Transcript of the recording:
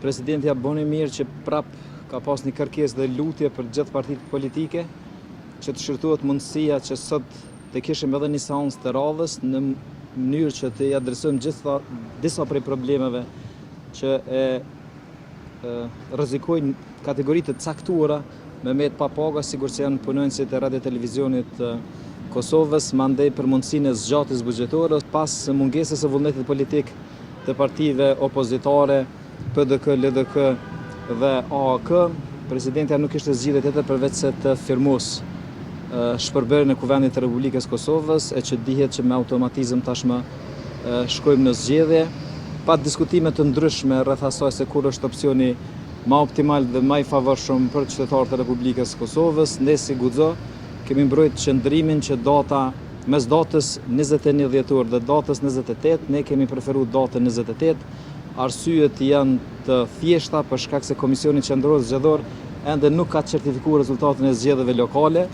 Presidenti bën mirë që prap ka pas një kërkesë dhe lutje për gjithë partitë politike që të shërtohet mundësia që sot të kishim edhe një seancë të radhës në mënyrë që të i adresojmë disa prej problemeve që rrezikojnë kategoritë të caktuara me met pa paga, sigur që janë punonësit e radio televizionit Kosovës, mandej për mundësinë e zgjatjes buxhetore pas mungesës së vullnetit politik të partive opozitare, PDK, LDK dhe AAK. Presidenti nuk kishte zgjidhje tjetër përveç se të firmosë shpërbërjen e Kuvendit të Republikës Kosovës, e që dihet që me automatizëm tashmë shkojmë në zgjedhje, pa diskutime të ndryshme rreth asaj se kur është opsioni më optimal dhe më i favorshëm për qytetarët e Republikës Kosovës. Ne si guxo kemi mbrojtur qëndrimin që mes datës 21 dhjetor dhe datës 28, ne kemi preferuar datën 28. Arsyet janë të thjeshta për shkak se Komisioni Qendror Zgjedhor ende nuk ka certifikuar rezultatin e zgjedhjeve lokale.